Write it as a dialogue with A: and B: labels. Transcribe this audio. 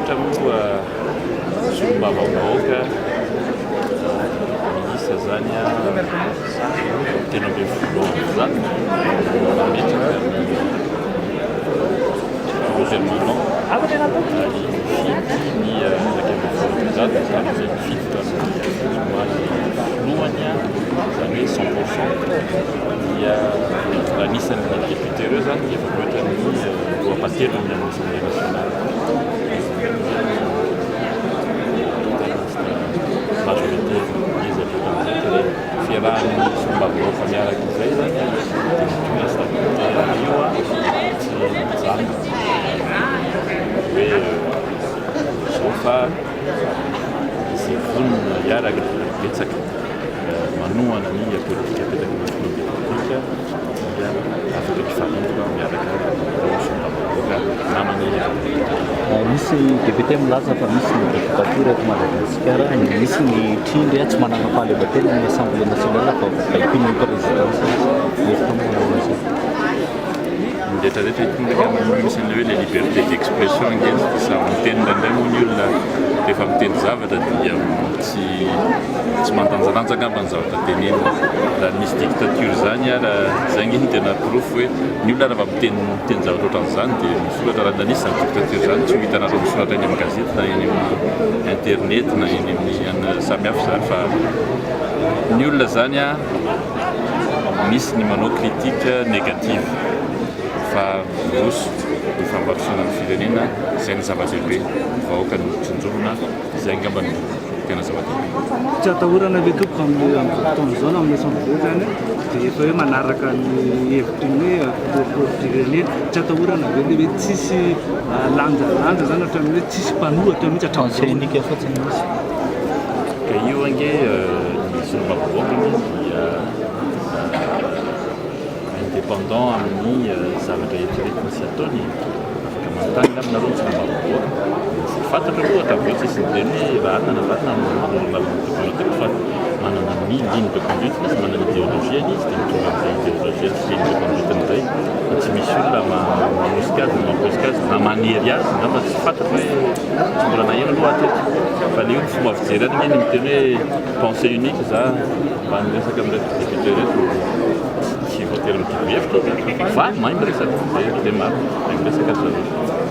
A: ohatra moa fomba vaovaka miisa zany tena be foloza mametraka gouvernement ny zakavy zany fito somary flohany zany 100% dia anisan'ny député reo zany efa ohatran'ny loapatelo amin'ny Assemblée nationale majorité izy atan'izay ka fiarahan'ny fomba vaovaka miaraka izay zany io tsy mijano hoe sofa izy vonona iaraka betsaka manohana ny politika pedagogique dia afaka hifantoka miaraka fomba vaovaka namany
B: misy député milaza fa misy ny dictature eto Madagasikara, misy ny trindry tsy manana fahaleovan-tena ny Assemblée nationale fa vaipin'ny présidence
A: rehetrarehetra hitondrika misy an'ilay hoe le liberté d'expression ngeny sa miteny ndraindray moa ny olona rehefa miteny zavatra dia tsy mandanjalanja angamba ny zavatra teneny raha misy dictature zany raha zay ngeny tena proof hoe ny olona raha miteny zavatra ohatran'izany dia misoratra raha nanisy zany dictature zany tsy ho hitanareo misoratra eny amin'ny gazety na eny amin'ny internet na eny amin'ny samihafa zany fa ny olona zany misy ny manao critique négative fa roso ny fambarotsana ny firenena izay ny zava-dehibe vahoaka ny tsinjorona izay angamba ny tena zava-dehibe.
C: Tsy atahorana ve tompoko amin'ny fotoana izao na amin'ny assemblée zany dia efa hoe manaraka ny hevitry ny hoe firenena tsy atahorana ve le hoe tsisy lanjalanja zany ohatran'ny hoe tsisy mpanohatra mihitsy
B: conseil-nika fotsiny misy
A: ka io ange ny fomba vaovaka dia indépendant amin'ny zavatra eritreretina sy ataony afaka manontany aminareo ny fomba vaovaka fantatra aloha ataveo tsisy niteny hoe raha anana vatana politique fa manana ny ligne de conduite izy manana idéologie izy dia mitonga amin'izay idéologie sy ligne de conduite an'izay tsy misy olona manosika azy mamposika azy na manery azy ngamba tsy fantatra hoe tsy mbola naheno aloha ateto fa le io ny fomba fijery any ngeny miteny hoe pensée unique za mba niresaka amin'reto député reto tsy voatery mitoko hevitra fa mahay miresaka dia maro mahay miresaka azy zareo